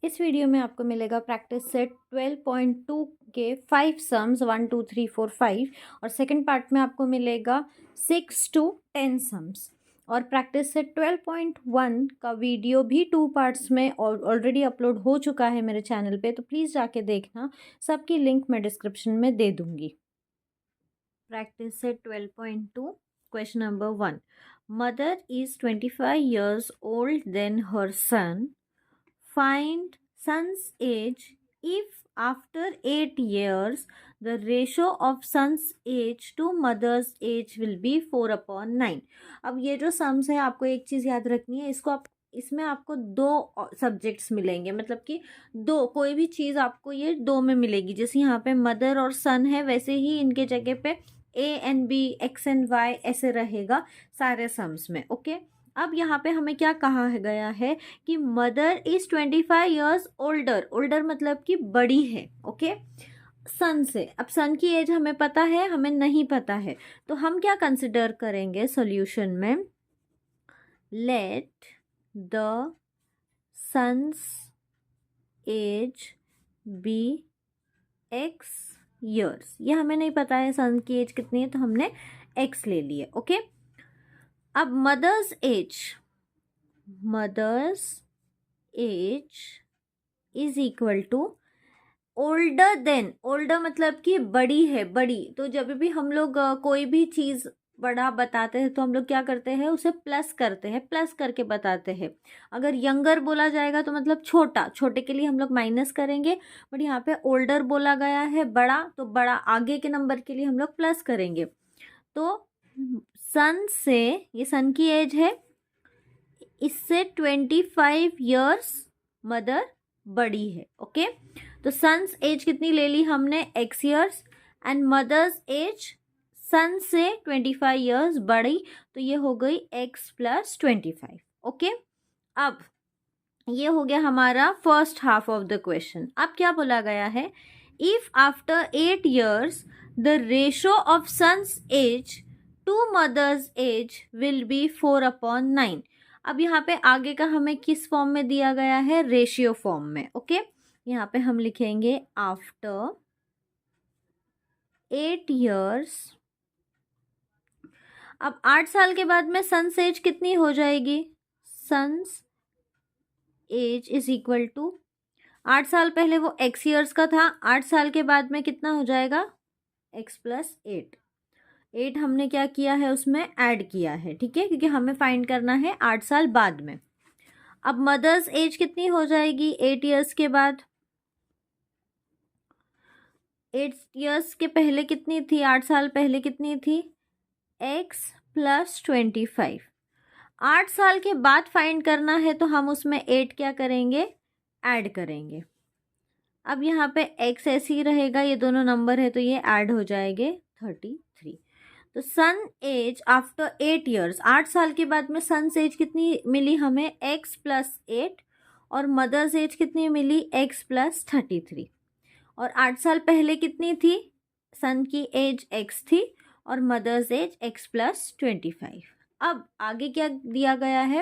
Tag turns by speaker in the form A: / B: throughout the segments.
A: इस वीडियो में आपको मिलेगा प्रैक्टिस सेट 12.2 के 5 सम्स 1 2 3 4 5 और सेकंड पार्ट में आपको मिलेगा 6 to 10 सम्स। और प्रैक्टिस सेट 12.1 का वीडियो भी 2 पार्ट्स में ऑलरेडी अपलोड हो चुका है मेरे चैनल पे, तो प्लीज़ जाके देखना। सबकी लिंक मैं डिस्क्रिप्शन में दे दूँगी। Practice set 12.2 question number 1। Mother is 25 years old than her son. Find son's age if after 8 years the ratio of son's age to mother's age will be 4/9। अब ये जो सम्स है, आपको एक चीज़ याद रखनी है, इसमें आपको दो सब्जेक्ट्स मिलेंगे, मतलब कि दो कोई भी चीज़ आपको ये दो में मिलेगी। जैसे यहाँ पे मदर और सन है, वैसे ही इनके जगह पे a and b, x and y ऐसे रहेगा सारे सम्स में। ओके, अब यहाँ पे हमें क्या कहा गया है कि mother is 25 years older. Older मतलब कि बड़ी है, ओके, सन से। अब सन की एज हमें पता है, हमें नहीं पता है, तो हम क्या कंसिडर करेंगे सॉल्यूशन में, let the son's age be x years. ये हमें नहीं पता है सन की एज कितनी है, तो हमने एक्स ले लिया। ओके, अब mother's age is equal to older than. Older मतलब कि बड़ी है, बड़ी। तो जब भी हम लोग कोई भी चीज़ बड़ा बताते हैं तो हम लोग क्या करते हैं, उसे प्लस करते हैं, प्लस करके बताते हैं। अगर यंगर बोला जाएगा तो मतलब छोटा, छोटे के लिए हम लोग माइनस करेंगे। बट यहाँ पे ओल्डर बोला गया है, बड़ा, तो बड़ा आगे के नंबर के लिए हम लोग प्लस करेंगे। तो सन से, ये सन की एज है, इससे 25 years मदर बड़ी है। ओके, तो सन्स एज कितनी ले ली हमने, x years, and mother's age son से 25 years बड़ी, तो ये हो गई एक्स प्लस 25। ओके, अब ये हो गया हमारा first half of the question. अब क्या बोला गया है, if after 8 years the ratio of son's age to mother's age will be 4/9। अब यहाँ पे आगे का हमें किस फॉर्म में दिया गया है, रेशियो फॉर्म में। ओके, यहाँ पे हम लिखेंगे आफ्टर 8 years। अब 8 साल के बाद में सन्स एज कितनी हो जाएगी, son's age is equal to, 8 साल पहले वो एक्स ईयर्स का था, 8 साल के बाद में कितना हो जाएगा, एक्स प्लस 8। 8 हमने क्या किया है, उसमें ऐड किया है, ठीक है, क्योंकि हमें फाइंड करना है 8 साल बाद में। अब मदर्स एज कितनी हो जाएगी 8 years के बाद, 8 years के पहले कितनी थी, 8 साल पहले कितनी थी, एक्स प्लस 25। 8 साल के बाद फाइंड करना है, तो हम उसमें 8 क्या करेंगे, ऐड करेंगे। अब यहाँ पे एक्स ऐसे ही रहेगा, ये दोनों नंबर है तो ये ऐड हो जाएंगे 33। तो सन एज आफ्टर 8 years, 8 साल के बाद में सन एज कितनी मिली हमें, एक्स प्लस 8, और मदर्स एज कितनी मिली, एक्स प्लस 33। और 8 साल पहले कितनी थी, सन की एज एक्स थी और मदर्स एज एक्स प्लस 25। अब आगे क्या दिया गया है,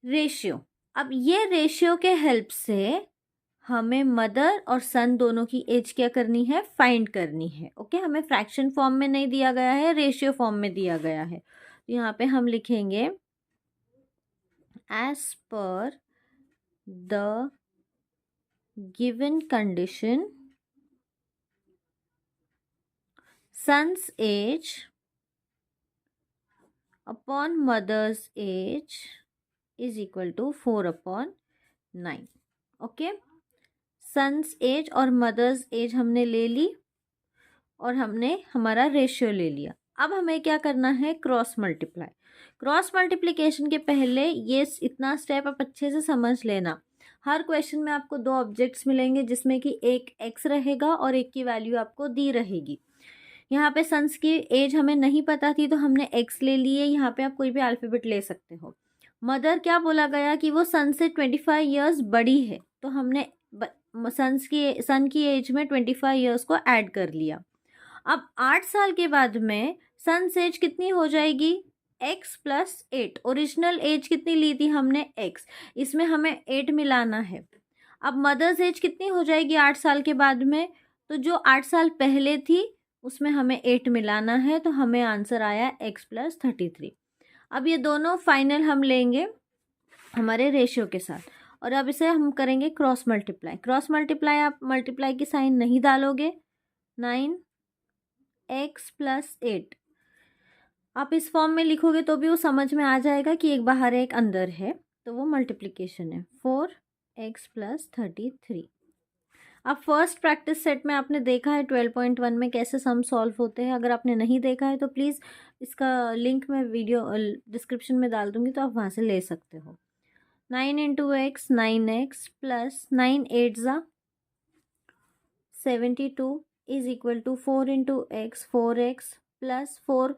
A: रेशियो। अब ये रेशियो के हेल्प से हमें मदर और सन दोनों की एज क्या करनी है, फाइंड करनी है। ओके, हमें फ्रैक्शन फॉर्म में नहीं दिया गया है, रेशियो फॉर्म में दिया गया है। तो यहाँ पे हम लिखेंगे एज पर the given condition son's age upon mother's age is equal to 4/9। Okay, son's age और मदर्स एज हमने ले ली और हमने हमारा रेशियो ले लिया। अब हमें क्या करना है, क्रॉस मल्टीप्लाई। क्रॉस मल्टीप्लिकेशन के पहले ये इतना स्टेप आप अच्छे से समझ लेना। हर क्वेश्चन में आपको दो ऑब्जेक्ट्स मिलेंगे, जिसमें कि एक एक्स रहेगा और एक की वैल्यू आपको दी रहेगी। यहाँ पे सन्स की एज हमें नहीं पता थी तो हमने एक्स ले लिए। यहाँ पे आप कोई भी अल्फ़ाबेट ले सकते हो। मदर क्या बोला गया कि वो सन से 25 years बड़ी है, तो हमने सन की एज में 25 years को ऐड कर लिया। अब 8 साल के बाद में सन्स एज कितनी हो जाएगी, एक्स प्लस 8। ओरिजिनल एज कितनी ली थी हमने, एक्स, इसमें हमें 8 मिलाना है। अब मदर्स एज कितनी हो जाएगी 8 साल के बाद में, तो जो 8 साल पहले थी उसमें हमें 8 मिलाना है, तो हमें आंसर आया x+33। अब ये दोनों फाइनल हम लेंगे हमारे रेशियो के साथ, और अब इसे हम करेंगे क्रॉस मल्टीप्लाई। क्रॉस मल्टीप्लाई, आप मल्टीप्लाई की साइन नहीं डालोगे, 9x+8 आप इस फॉर्म में लिखोगे तो भी वो समझ में आ जाएगा कि एक बाहर है एक अंदर है, तो वो मल्टीप्लिकेशन है। 4x+33। अब फर्स्ट प्रैक्टिस सेट में आपने देखा है 12.1 में कैसे सम सॉल्व होते हैं। अगर आपने नहीं देखा है तो प्लीज़ इसका लिंक मैं वीडियो डिस्क्रिप्शन में डाल दूँगी, तो आप वहाँ से ले सकते हो। 9 इंटू एक्स 9x प्लस 9 8 ज़ा 72 is equal to 4 into x 4x plus 4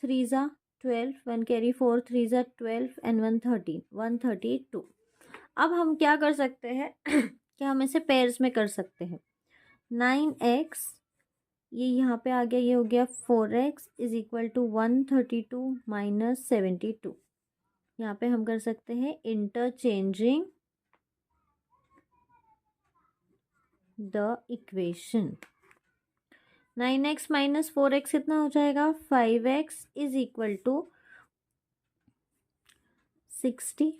A: 3 ज़ा 12, 1 कैरी 4 3 ज़ा 12 एंड 113 132। अब हम क्या कर सकते हैं कि हम इसे पेयर्स में कर सकते हैं। 9x ये यहाँ पे आ गया, ये हो गया 4x is equal to 132 minus 72। यहाँ पे हम कर सकते हैं interchanging the equation. 9x minus 4x कितना हो जाएगा, 5x is equal to 60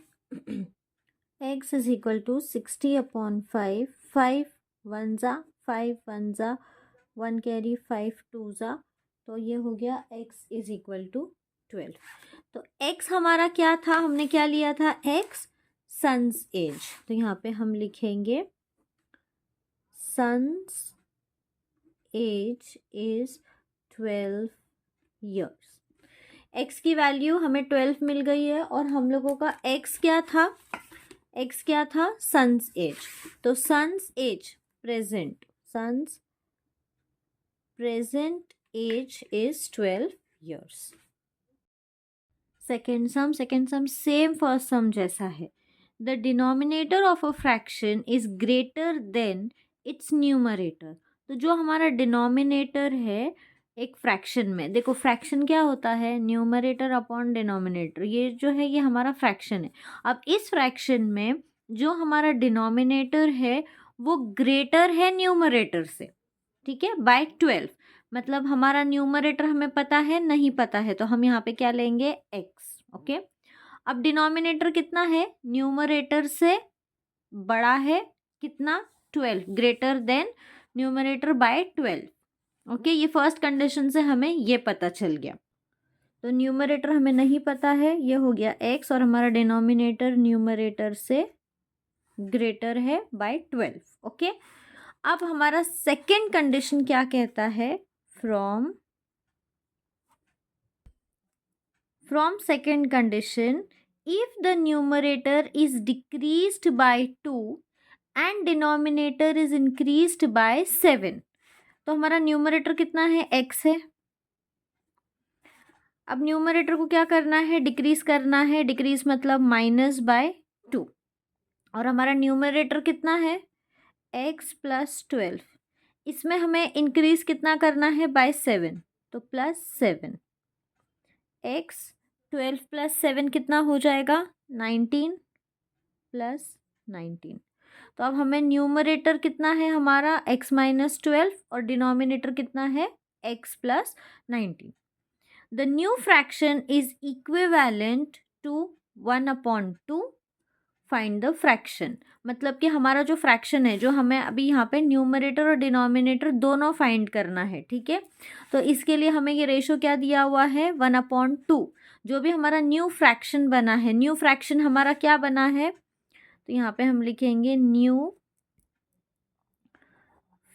A: x is equal to 60/5, 5 1 ज़ा 5 1 ज़ा 1 कैरी 5 2 ज़ा, तो ये हो गया x इज इक्वल टू 12। तो x हमारा क्या था, हमने क्या लिया था, x सन्स एज, तो यहाँ पे हम लिखेंगे son's age is 12 years. x की वैल्यू हमें 12 मिल गई है, और हम लोगों का x क्या था, x क्या था, सन्स एज। तो son's age present, son's present age is 12 years. Second sum same first sum जैसा है। The denominator of a fraction is greater than its numerator. तो जो हमारा डिनोमिनेटर है एक फ्रैक्शन में, देखो फ्रैक्शन क्या होता है, न्यूमरेटर अपॉन डिनोमिनेटर, ये जो है ये हमारा फ्रैक्शन है। अब इस फ्रैक्शन में जो हमारा डिनोमिनेटर है वो ग्रेटर है न्यूमरेटर से, ठीक है, बाय 12। मतलब हमारा न्यूमरेटर हमें पता है, नहीं पता है, तो हम यहाँ पे क्या लेंगे, x। ओके, अब डिनोमिनेटर कितना है, न्यूमरेटर से बड़ा है, कितना, 12, greater than numerator bye 12। Okay, ये फर्स्ट कंडीशन से हमें ये पता चल गया। तो न्यूमरेटर हमें नहीं पता है, ये हो गया x, और हमारा डिनोमिनेटर न्यूमरेटर से ग्रेटर है बाय 12। ओके, अब हमारा सेकेंड कंडीशन क्या कहता है, from second condition if the numerator is decreased by 2 and denominator is increased by 7, तो हमारा न्यूमरेटर कितना है, x है। अब न्यूमरेटर को क्या करना है, डिक्रीज करना है, डिक्रीज मतलब -/2, और हमारा न्यूमरेटर कितना है, x+12। इसमें हमें इंक्रीज कितना करना है, बाय 7, तो +7। x 12 + 7 कितना हो जाएगा, 19 + 19। तो अब हमें न्यूमरेटर कितना है हमारा, x-12, और डिनोमिनेटर कितना है, x+19। The new fraction is equivalent to 1/2। Find the fraction, मतलब कि हमारा जो फ्रैक्शन है, जो हमें अभी यहाँ पे न्यूमरेटर और डिनोमिनेटर दोनों फाइंड करना है, ठीक है। तो इसके लिए हमें ये रेशो क्या दिया हुआ है, 1/2। जो भी हमारा न्यू फ्रैक्शन बना है, न्यू फ्रैक्शन हमारा क्या बना है, तो यहाँ पे हम लिखेंगे new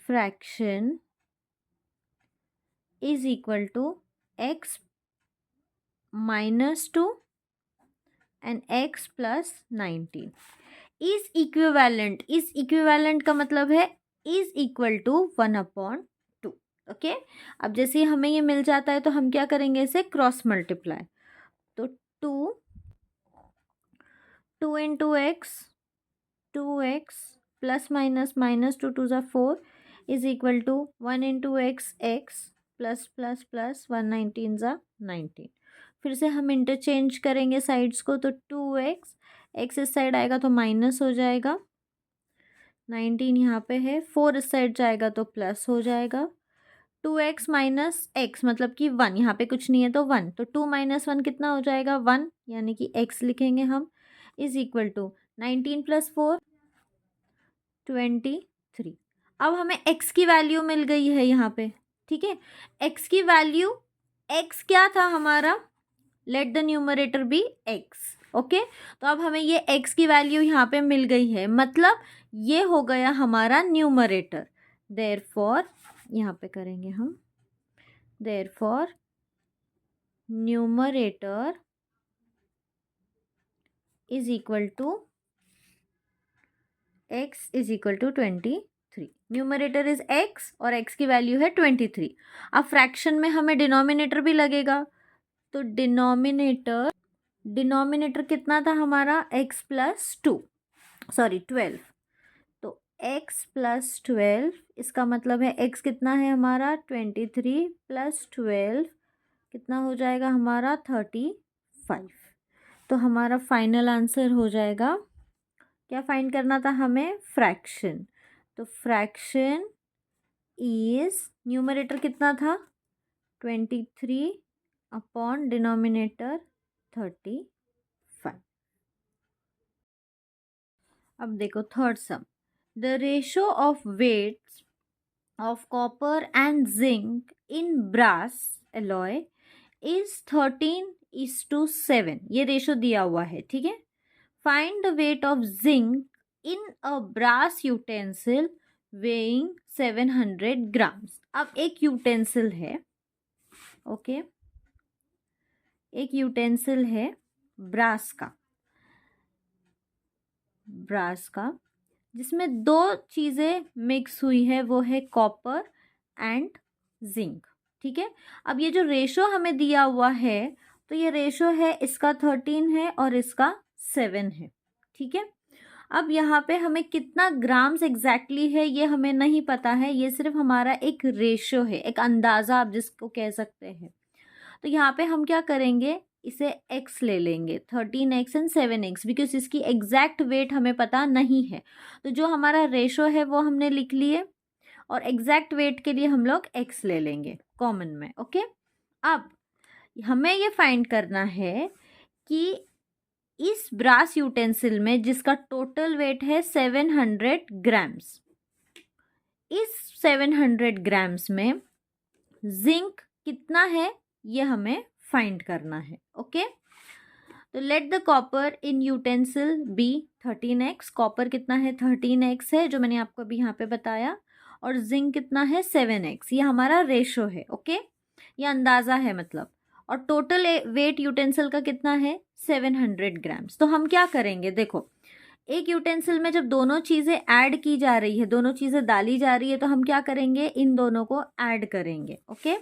A: fraction is equal to x-2 and x+19 is equivalent. Is equivalent का मतलब है इज इक्वल टू 1/2। ओके, अब जैसे ही हमें ये मिल जाता है तो हम क्या करेंगे, इसे क्रॉस मल्टीप्लाई। तो 2 into x 2x plus minus -2 2 ज़ा 4 is equal to 1 into x plus plus plus 119 ज़ा 19। फिर से हम इंटरचेंज करेंगे साइड्स को, तो 2x, x इस साइड आएगा तो माइनस हो जाएगा, 19 यहाँ पे है, 4 इस साइड जाएगा तो प्लस हो जाएगा, 2x माइनस एक्स मतलब कि 1, यहाँ पे कुछ नहीं है तो 1, तो 2 माइनस 1 कितना हो जाएगा 1, यानी कि x लिखेंगे हम, इज इक्वल टू 19 प्लस 4 23। अब हमें x की वैल्यू मिल गई है यहाँ पे, ठीक है। x की वैल्यू, x क्या था हमारा, let the numerator be x, okay. तो अब हमें ये x की वैल्यू यहाँ पे मिल गई है, मतलब ये हो गया हमारा न्यूमरेटर। देयरफॉर यहाँ पे करेंगे हम, therefore numerator is equal to x is equal to 23। Numerator is x और x की वैल्यू है 23। अब फ्रैक्शन में हमें डिनोमिनेटर भी लगेगा, तो डिनोमिनेटर कितना था हमारा, x प्लस 2, सॉरी 12, तो x प्लस 12, इसका मतलब है x कितना है हमारा 23 प्लस 12 कितना हो जाएगा हमारा 35। तो हमारा फाइनल आंसर हो जाएगा, क्या फाइंड करना था हमें, फ्रैक्शन। तो फ्रैक्शन इज, न्यूमरेटर कितना था 23 अपॉन डिनोमिनेटर 35। अब देखो third sum, the ratio of weights of copper and zinc in brass alloy is 13:7, ये रेशो दिया हुआ है, ठीक है। Find the weight of zinc in a brass utensil weighing 700 grams. अब एक यूटेंसिल है, ओके, एक यूटेंसिल है ब्रास का जिसमें दो चीज़ें मिक्स हुई है, वो है कॉपर एंड जिंक, ठीक है। अब ये जो रेशो हमें दिया हुआ है, तो ये रेशो है, इसका 13 है और इसका 7 है, ठीक है। अब यहाँ पे हमें कितना ग्राम्स एग्जैक्टली है ये हमें नहीं पता है, ये सिर्फ हमारा एक रेशो है, एक अंदाज़ा आप जिसको कह सकते हैं। तो यहाँ पे हम क्या करेंगे, इसे x ले लेंगे, 13x एंड 7x, बिकॉज इसकी एग्जैक्ट वेट हमें पता नहीं है। तो जो हमारा रेशो है वो हमने लिख लिए, और एग्जैक्ट वेट के लिए हम लोग x ले लेंगे कॉमन में, ओके। अब हमें ये फाइंड करना है कि इस ब्रास यूटेंसिल में जिसका टोटल वेट है 700 ग्राम्स, इस 700 ग्राम्स में जिंक कितना है ये हमें फाइंड करना है, ओके। तो let the copper in utensil be 13x, copper कितना है 13x है जो मैंने आपको अभी यहाँ पे बताया, और जिंक कितना है 7x, ये हमारा रेशो है, ओके, ये अंदाज़ा है मतलब। और टोटल वेट यूटेंसिल का कितना है 700 ग्राम्स। तो हम क्या करेंगे, देखो एक यूटेंसिल में जब दोनों चीज़ें ऐड की जा रही है, दोनों चीज़ें डाली जा रही है, तो हम क्या करेंगे, इन दोनों को ऐड करेंगे, ओके।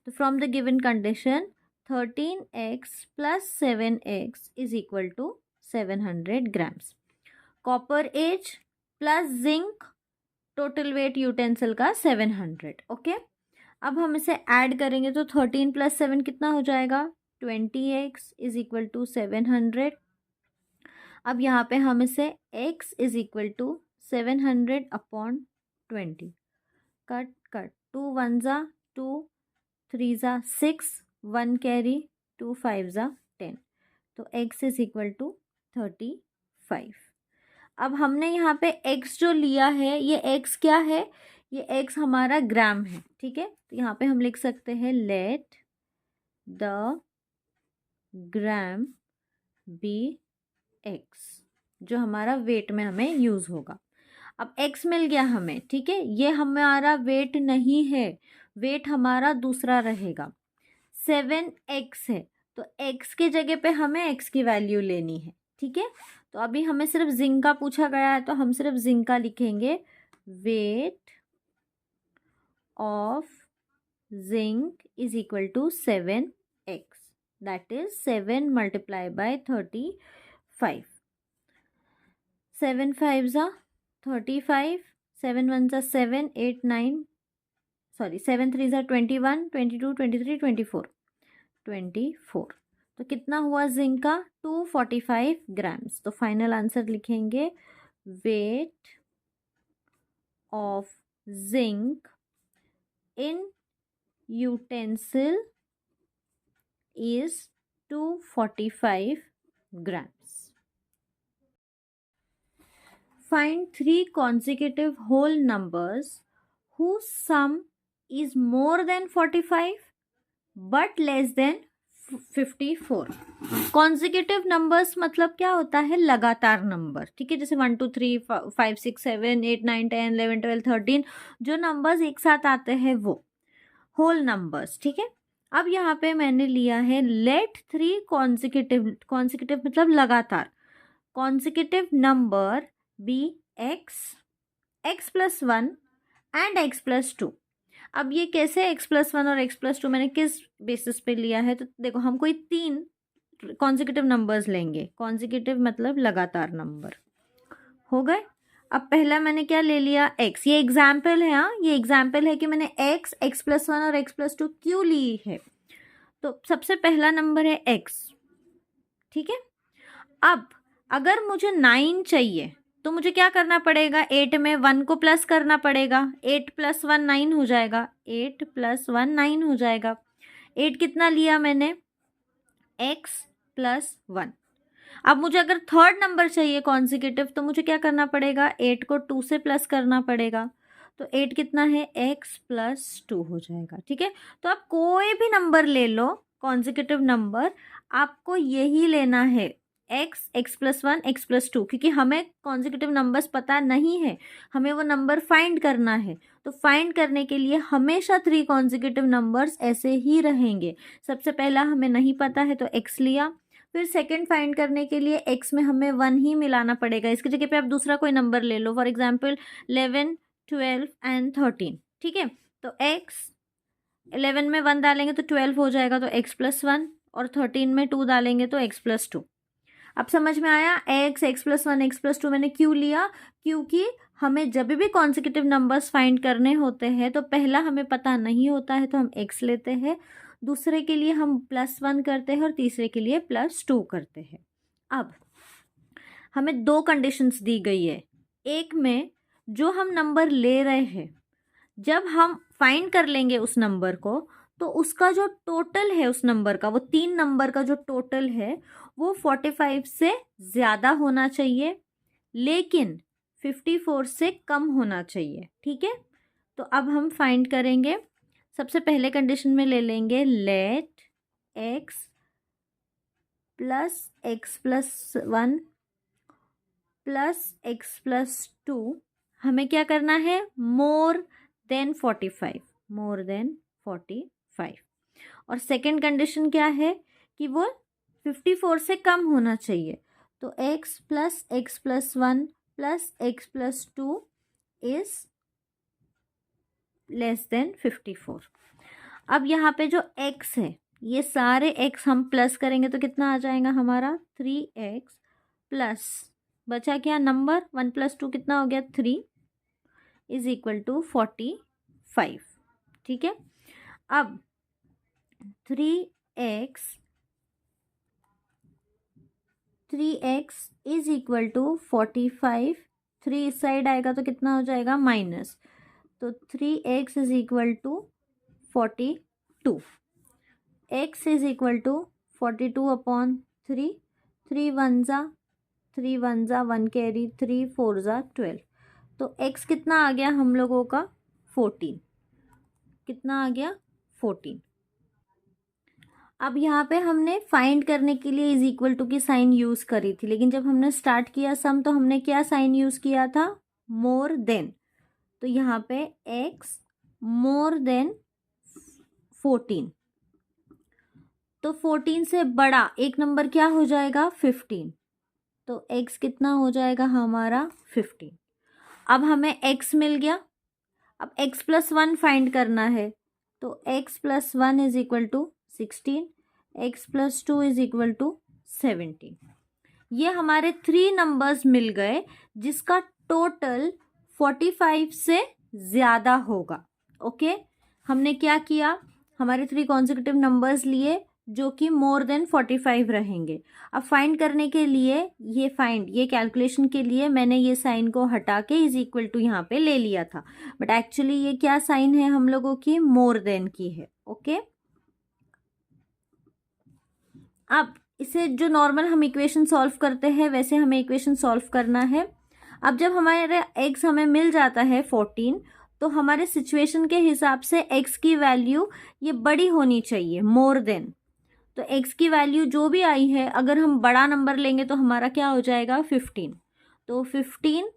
A: तो from the given condition 13x plus 7x is equal to 700 grams. Copper एज plus zinc, total weight utensil का 700, ओके। अब हम इसे ऐड करेंगे तो 13 प्लस 7 कितना हो जाएगा 20x इज इक्वल टू 700। अब यहाँ पे हम इसे x is equal to 700 upon 20, cut cut, 2 1 ज़ा 2, 3 ज़ा 6, 1 कैरी, 2 5 ज़ा 10, तो x इज इक्वल टू 35। अब हमने यहाँ पे x जो लिया है, ये x क्या है, ये x हमारा ग्राम है, ठीक है। तो यहाँ पे हम लिख सकते हैं let the gram be x, जो हमारा वेट में हमें यूज़ होगा। अब x मिल गया हमें, ठीक है, ये हमारा वेट नहीं है, वेट हमारा दूसरा रहेगा, 7x है, तो x के जगह पे हमें x की वैल्यू लेनी है, ठीक है। तो अभी हमें सिर्फ जिंक का पूछा गया है, तो हम सिर्फ जिंक का लिखेंगे, weight of zinc is equal to 7x, that is 7 multiply by 35, 7 5 ज़ा 35, 7 1 ज़ा 7, 8 9, सॉरी 7 3 ज़ा 21, 22 23 24, 24। तो कितना हुआ जिंक का 245 ग्राम्स। तो फाइनल आंसर लिखेंगे wait of zinc in utensil is 245 grams. Find 3 consecutive whole numbers whose sum is more than 45 but less than 54. Consecutive numbers मतलब क्या होता है? लगातार नंबर, ठीक है। जैसे 1 2 3 5 6 7 8 9 10 11 12 13 जो नंबर्स एक साथ आते हैं वो होल नंबर्स, ठीक है। अब यहाँ पे मैंने लिया है लेट 3 कॉन्जिक्यूटिव मतलब लगातार, consecutive number be x plus 1 and x plus 2। अब ये कैसे x प्लस 1 और x प्लस 2 मैंने किस बेसिस पे लिया है? तो देखो, हम कोई 3 कॉन्जिक्यूटिव नंबर्स लेंगे। कॉन्जिक्यूटिव मतलब लगातार नंबर हो गए। अब पहला मैंने क्या ले लिया? x। ये एग्जाम्पल है, हाँ, ये एग्जाम्पल है कि मैंने x प्लस 1 और x प्लस 2 क्यों ली है। तो सबसे पहला नंबर है x, ठीक है। अब अगर मुझे 9 चाहिए तो मुझे क्या करना पड़ेगा? 8 में 1 को प्लस करना पड़ेगा। 8 प्लस 1 9 हो जाएगा। 8 प्लस 1 9 हो जाएगा। 8 कितना लिया मैंने? x plus 1। अब मुझे अगर थर्ड नंबर चाहिए कॉन्जिक्यूटिव तो मुझे क्या करना पड़ेगा? 8 को 2 से प्लस करना पड़ेगा। तो 8 कितना है? x प्लस 2 हो जाएगा, ठीक है। तो आप कोई भी नंबर ले लो कॉन्जिक्यूटिव नंबर, आपको यही लेना है x प्लस 1 x प्लस 2, क्योंकि हमें कॉन्जिक्यूटिव नंबर्स पता नहीं है, हमें वो नंबर फाइंड करना है। तो फाइंड करने के लिए हमेशा 3 कॉन्जिक्यूटिव नंबर्स ऐसे ही रहेंगे। सबसे पहला हमें नहीं पता है तो x लिया, फिर सेकंड फाइंड करने के लिए x में हमें 1 ही मिलाना पड़ेगा। इसकी जगह पे आप दूसरा कोई नंबर ले लो, फॉर एग्जाम्पल 11 12 एंड 13, ठीक है। तो x 11 में 1 डालेंगे तो 12 हो जाएगा, तो x प्लस 1, और 13 में 2 डालेंगे तो x प्लस 2। अब समझ में आया x प्लस 1 x प्लस 2 मैंने क्यों लिया? क्योंकि हमें जब भी कॉन्जिक्यूटिव नंबर्स फाइंड करने होते हैं तो पहला हमें पता नहीं होता है तो हम x लेते हैं, दूसरे के लिए हम प्लस 1 करते हैं और तीसरे के लिए प्लस 2 करते हैं। अब हमें 2 कंडीशंस दी गई है। एक में जो हम नंबर ले रहे हैं, जब हम फाइंड कर लेंगे उस नंबर को तो उसका जो टोटल है उस नंबर का, वो 3 नंबर का जो टोटल है वो 45 से ज़्यादा होना चाहिए, लेकिन 54 से कम होना चाहिए, ठीक है। तो अब हम फाइंड करेंगे। सबसे पहले कंडीशन में ले लेंगे let x plus 1 plus x plus 2, हमें क्या करना है? More than 45। और सेकेंड कंडीशन क्या है? कि वो 54 से कम होना चाहिए। तो x plus 1 plus x plus 2 is less than 54। अब यहाँ पे जो x है, ये सारे x हम प्लस करेंगे तो कितना आ जाएगा हमारा? 3x प्लस बचा क्या नंबर? 1 प्लस 2 कितना हो गया? 3 इज इक्वल टू 45, ठीक है। अब 3x इज इक्वल टू 45, 3 इस साइड आएगा तो कितना हो जाएगा? माइनस। तो 3x is equal to 42। x is equal to 42 upon 3, 3 1 ज़ा 1 कैरी, 3 4 ज़ा 12। तो x कितना आ गया हम लोगों का? 14। कितना आ गया? 14। अब यहाँ पे हमने फाइंड करने के लिए इज इक्वल टू की साइन यूज़ करी थी, लेकिन जब हमने स्टार्ट किया सम तो हमने क्या साइन यूज़ किया था? More than. तो यहाँ पे x मोर देन 14, तो 14 से बड़ा एक नंबर क्या हो जाएगा? 15। तो x कितना हो जाएगा हमारा? 15। अब हमें x मिल गया। अब x प्लस 1 फाइंड करना है, तो x plus 1 is equal to 16, x plus 2 is equal to 17। ये हमारे 3 नंबर्स मिल गए जिसका टोटल 45 से ज़्यादा होगा। ओके, हमने क्या किया? हमारे 3 कॉन्जिक्यूटिव नंबर्स लिए, जो कि मोर देन 45 रहेंगे। अब फाइंड करने के लिए ये कैलकुलेशन के लिए मैंने ये साइन को हटा के इज इक्वल टू यहाँ पे ले लिया था, बट एक्चुअली ये क्या साइन है हम लोगों की, मोर देन की है। ओके, अब इसे जो नॉर्मल हम इक्वेशन सॉल्व करते हैं वैसे हमें इक्वेशन सॉल्व करना है। अब जब हमारे एक्स हमें मिल जाता है 14, तो हमारे सिचुएशन के हिसाब से एक्स की वैल्यू ये बड़ी होनी चाहिए, मोर देन। तो एक्स की वैल्यू जो भी आई है, अगर हम बड़ा नंबर लेंगे तो हमारा क्या हो जाएगा, 15। तो 15,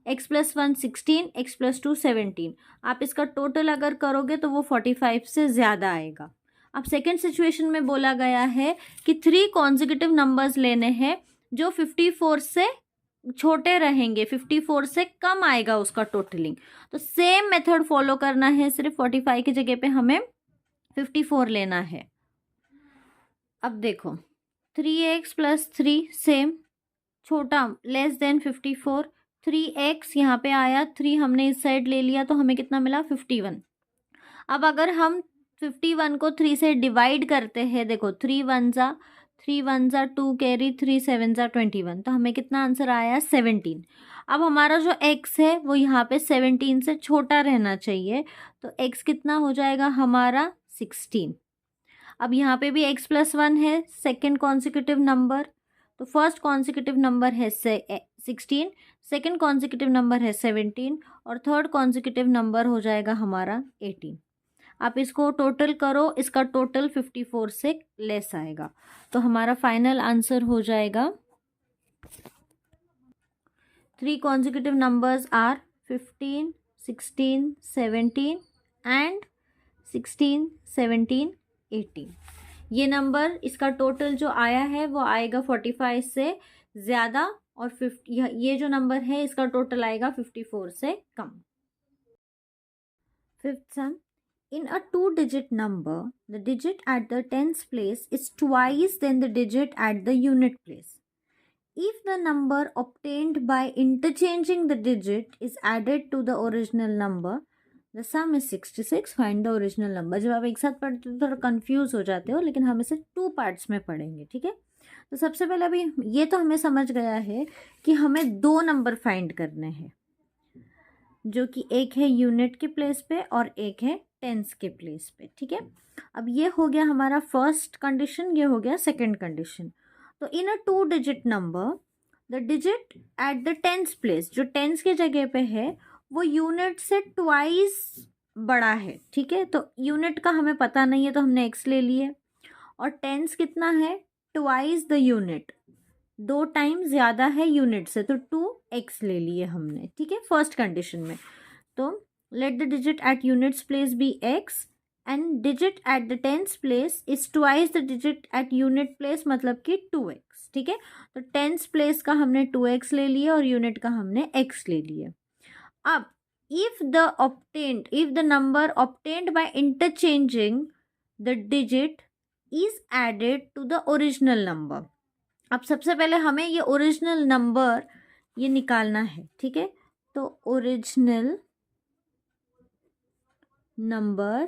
A: एक्स प्लस 1 16, एक्स प्लस 2 17। आप इसका टोटल अगर करोगे तो वो 45 से ज़्यादा आएगा। अब सेकेंड सिचुएशन में बोला गया है कि 3 कॉन्जिक्यूटिव नंबर्स लेने हैं जो 54 से छोटे रहेंगे, 54 से कम आएगा उसका टोटलिंग। तो सेम मेथड फॉलो करना है, सिर्फ 45 की जगह पे हमें 54 लेना है। अब देखो 3x प्लस 3 सेम, छोटा लेस देन 54। 3x यहाँ पे आया, 3 हमने इस साइड ले लिया तो हमें कितना मिला, 51। अब अगर हम 51 को 3 से डिवाइड करते हैं, देखो 3 1 ज़ा 2 कैरी, 3 7 ज़ा 21, तो हमें कितना आंसर आया, 17। अब हमारा जो x है वो यहाँ पे 17 से छोटा रहना चाहिए, तो x कितना हो जाएगा हमारा, 16। अब यहाँ पे भी x प्लस 1 है, सेकेंड कॉन्सिक्यूटिव नंबर। तो फर्स्ट कॉन्सिक्यूटिव नंबर है 16, सेकेंड कॉन्सिक्यूटिव नंबर है 17, और थर्ड कॉन्सिक्यूटिव नंबर हो जाएगा हमारा 18। आप इसको टोटल करो, इसका टोटल 54 से लेस आएगा, तो हमारा फाइनल आंसर हो जाएगा 3 consecutive numbers are 15, 16, 17 and 16, 17, 18। ये नंबर इसका टोटल जो आया है वो आएगा 45 से ज़्यादा, और 50 ये जो नंबर है इसका टोटल आएगा 54 से कम। Fifth sum, in a 2-digit number, the digit at the tens place is twice than the digit at the unit place. If the number obtained by interchanging the digit is added to the original number, the sum is 66. Find the original number। जब आप एक साथ पढ़ते हो तो थोड़ा confuse हो जाते हो, लेकिन हम इसे 2 पार्ट्स में पढ़ेंगे, ठीक है। तो सबसे पहले अभी ये तो हमें समझ गया है कि हमें 2 नंबर फाइंड करने हैं, जो कि एक है यूनिट के प्लेस पे और एक है टेंस के प्लेस पे, ठीक है। अब ये हो गया हमारा फर्स्ट कंडीशन, ये हो गया सेकेंड कंडीशन। तो इन अ 2-digit number, the digit at the tens place, जो टेंस के जगह पे है वो यूनिट से ट्वाइस बड़ा है, ठीक है। तो यूनिट का हमें पता नहीं है तो हमने एक्स ले लिए, और टेंस कितना है, ट्वाइस द यूनिट, 2 टाइम ज़्यादा है यूनिट से, तो 2x ले लिए हमने, ठीक है, फर्स्ट कंडीशन में। तो let the digit at units place be x and digit at the tens place is twice the digit at unit place, मतलब कि 2x, ठीक है। तो टेंस प्लेस का हमने 2x ले लिया और यूनिट का हमने x ले लिया। अब if the number obtained by interchanging the digit is added to the original number, अब सबसे पहले हमें ये ओरिजिनल नंबर ये निकालना है, ठीक है। तो original number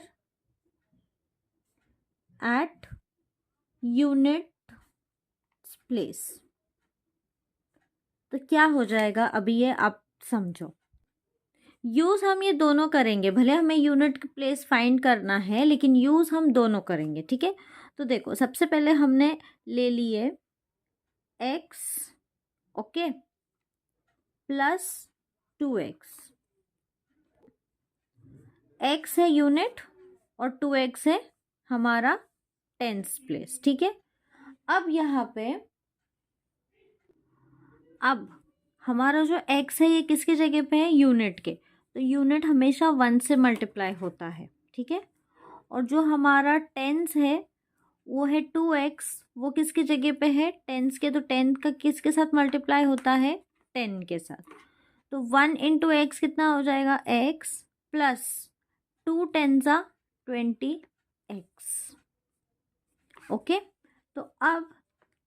A: at unit place, तो क्या हो जाएगा, अभी ये आप समझो। यूज़ हम ये दोनों करेंगे, भले हमें यूनिट प्लेस फाइंड करना है लेकिन यूज़ हम दोनों करेंगे, ठीक है। तो देखो सबसे पहले हमने ले लिए x, okay, plus 2x। x है यूनिट और 2x है हमारा टेंस प्लेस, ठीक है। अब यहाँ पे अब हमारा जो x है ये किसकी जगह पे है, यूनिट के, तो यूनिट हमेशा 1 से मल्टीप्लाई होता है, ठीक है। और जो हमारा टेंस है वो है 2x, वो किसकी जगह पे है, टेंस के, तो 10 का किसके साथ मल्टीप्लाई होता है, 10 के साथ। तो 1 इंटू एक्स कितना हो जाएगा, x प्लस 2 10 20x, ओके। तो अब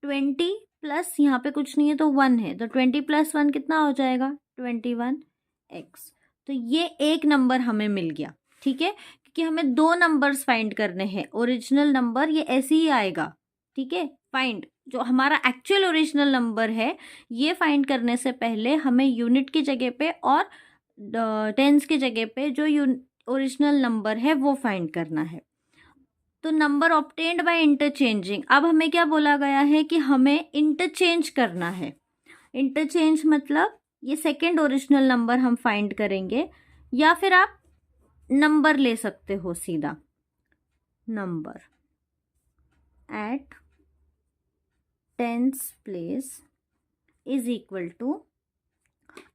A: 20 प्लस यहाँ पे कुछ नहीं है तो 1 है, तो 20 प्लस 1 कितना हो जाएगा, 21x। तो ये एक नंबर हमें मिल गया, ठीक है, कि हमें दो नंबर्स फाइंड करने हैं। ओरिजिनल नंबर ये ऐसे ही आएगा, ठीक है। फाइंड जो हमारा एक्चुअल ओरिजिनल नंबर है ये फाइंड करने से पहले हमें यूनिट की जगह पे और टेंस की जगह पे जो ओरिजिनल नंबर है वो फाइंड करना है। तो नंबर ऑब्टेन्ड बाय इंटरचेंजिंग, अब हमें क्या बोला गया है कि हमें इंटरचेंज करना है। इंटरचेंज मतलब ये सेकेंड ओरिजिनल नंबर हम फाइंड करेंगे, या फिर आप नंबर ले सकते हो सीधा, number at tens place is equal to,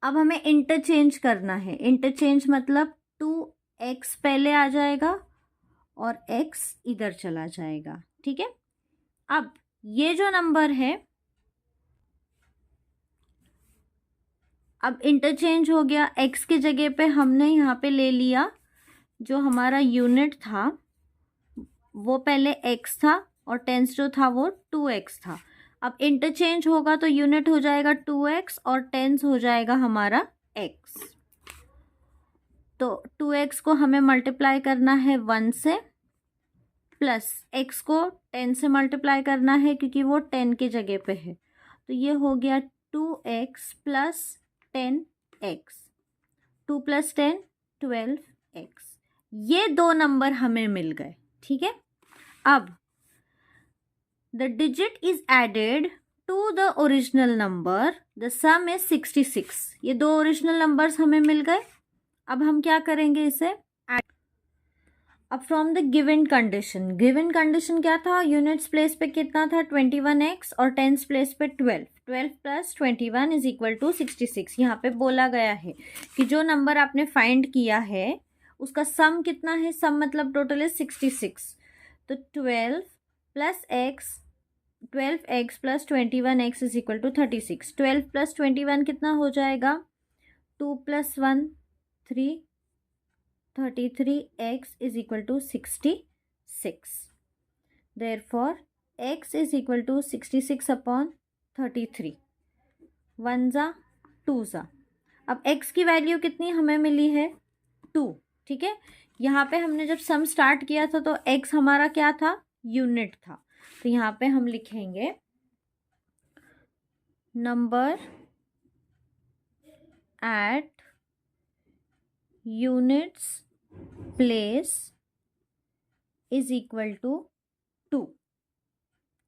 A: अब हमें इंटरचेंज करना है। इंटरचेंज मतलब 2x पहले आ जाएगा और x इधर चला जाएगा, ठीक है। अब ये जो नंबर है, अब इंटरचेंज हो गया, x की जगह पे हमने यहाँ पे ले लिया जो हमारा यूनिट था वो पहले x था और टेंस जो था वो 2x था। अब इंटरचेंज होगा तो यूनिट हो जाएगा 2x और टेंस हो जाएगा हमारा x। तो 2x को हमें मल्टीप्लाई करना है 1 से, प्लस x को 10 से मल्टीप्लाई करना है क्योंकि वो 10 की जगह पे है। तो ये हो गया 2x plus 10x, 2 plus 10 12x। ये दो नंबर हमें मिल गए, ठीक है। अब the digit is added to the original number, the sum is 66। ये दो ओरिजिनल नंबर्स हमें मिल गए। अब हम क्या करेंगे इसे, अब from the given condition, given condition क्या था, यूनिट्स प्लेस पे कितना था 21x और टेंस प्लेस पे 12, 12 प्लस 21 इज इक्वल टू 66। यहाँ पे बोला गया है कि जो नंबर आपने फाइंड किया है उसका सम कितना है, सम मतलब टोटल इज 66। तो 12 plus x, 12x plus 21x is equal to 36। 12 plus 21 कितना हो जाएगा, 2 plus 1 3, 33x is equal to 66. Therefore, x is equal to 66 upon 33. 1 जा 2 जा। अब x की वैल्यू कितनी हमें मिली है, 2, ठीक है। यहाँ पे हमने जब सम स्टार्ट किया था तो x हमारा क्या था, यूनिट था। तो यहाँ पे हम लिखेंगे number at units place is equal to 2,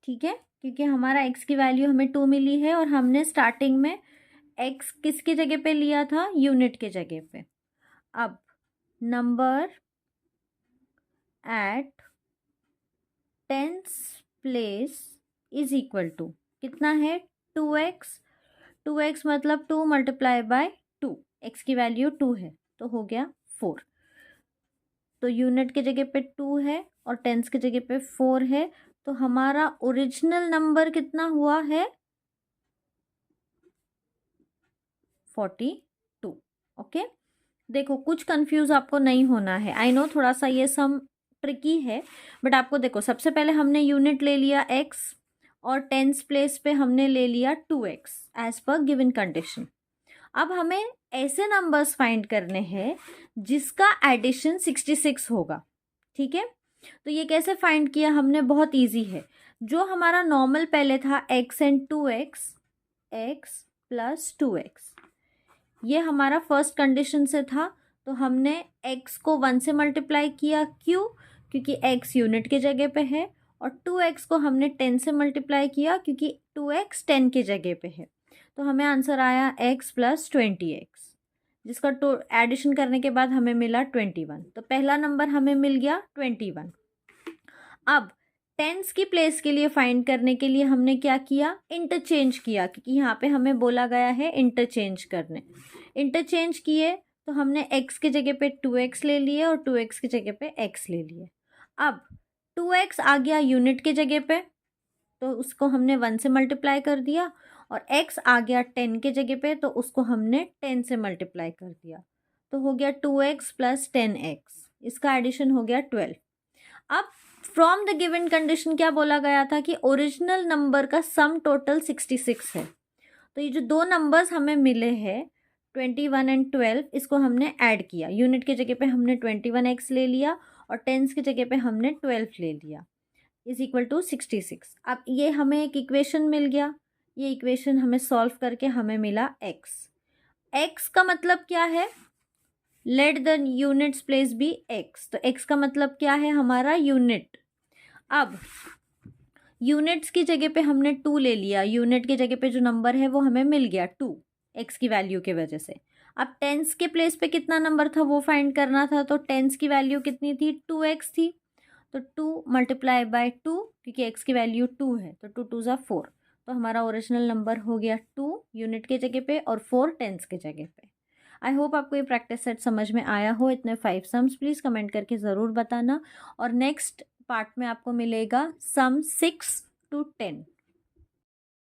A: ठीक है। क्योंकि हमारा x की वैल्यू हमें 2 मिली है और हमने स्टार्टिंग में x किसकी जगह पे लिया था, यूनिट के जगह पे। अब number at tens place is equal to कितना है, 2x, 2x मतलब 2 मल्टीप्लाई बाय 2, x की वैल्यू 2 है तो हो गया 4। तो यूनिट की जगह पे 2 है और टेंस की जगह पे 4 है, तो हमारा ओरिजिनल नंबर कितना हुआ है, 42। ओके, देखो कुछ कंफ्यूज आपको नहीं होना है। आई नो थोड़ा सा ये सम ट्रिकी है, बट आपको देखो सबसे पहले हमने यूनिट ले लिया x और टेंस प्लेस पे हमने ले लिया 2x as per given condition. अब हमें ऐसे नंबर्स फाइंड करने हैं जिसका एडिशन 66 होगा, ठीक है। तो ये कैसे फाइंड किया हमने, बहुत इजी है। जो हमारा नॉर्मल पहले था x and 2x, x plus 2x, ये हमारा फर्स्ट कंडीशन से था। तो हमने x को 1 से मल्टीप्लाई किया, क्यों, क्योंकि x यूनिट की जगह पे है, और 2x को हमने 10 से मल्टीप्लाई किया क्योंकि 2x 10 की जगह पे है। तो हमें आंसर आया x प्लस 20x, जिसका एडिशन करने के बाद हमें मिला 21। तो पहला नंबर हमें मिल गया 21। अब टेंस की प्लेस के लिए फाइंड करने के लिए हमने क्या किया, इंटरचेंज किया, क्योंकि यहाँ पे हमें बोला गया है इंटरचेंज करने। इंटरचेंज किए तो हमने x की जगह पे 2x ले लिए और 2x की जगह पे x ले लिए। अब 2x आ गया यूनिट की जगह पे, तो उसको हमने 1 से मल्टीप्लाई कर दिया, और x आ गया 10 के जगह पे, तो उसको हमने 10 से मल्टीप्लाई कर दिया। तो हो गया 2x प्लस 10x, इसका एडिशन हो गया 12। अब फ्रॉम द गिवन कंडीशन क्या बोला गया था कि ओरिजिनल नंबर का सम टोटल 66 है। तो ये जो दो नंबर्स हमें मिले हैं 21 एंड 12, इसको हमने ऐड किया। यूनिट की जगह पे हमने 21x ले लिया और टेंस की जगह पे हमने 12 ले लिया, इज इक्वल टू 66। अब ये हमें एक इक्वेशन मिल गया, ये इक्वेशन हमें सॉल्व करके हमें मिला एक्स। एक्स का मतलब क्या है, let the units place be x, तो एक्स का मतलब क्या है हमारा यूनिट। अब यूनिट्स की जगह पे हमने 2 ले लिया, यूनिट की जगह पे जो नंबर है वो हमें मिल गया 2 एक्स की वैल्यू के वजह से। अब टेंस के प्लेस पे कितना नंबर था वो फाइंड करना था, तो टेंस की वैल्यू कितनी थी, 2x थी, तो 2 मल्टीप्लाई बाय 2, क्योंकि x की वैल्यू 2 है तो 2 2 ज़ा 4, तो हमारा ओरिजिनल नंबर हो गया 2 यूनिट के जगह पे और 4 टेंस के जगह पे। आई होप आपको ये प्रैक्टिस सेट समझ में आया हो। इतने 5 सम्स प्लीज़ कमेंट करके ज़रूर बताना, और नेक्स्ट पार्ट में आपको मिलेगा सम 6 to 10।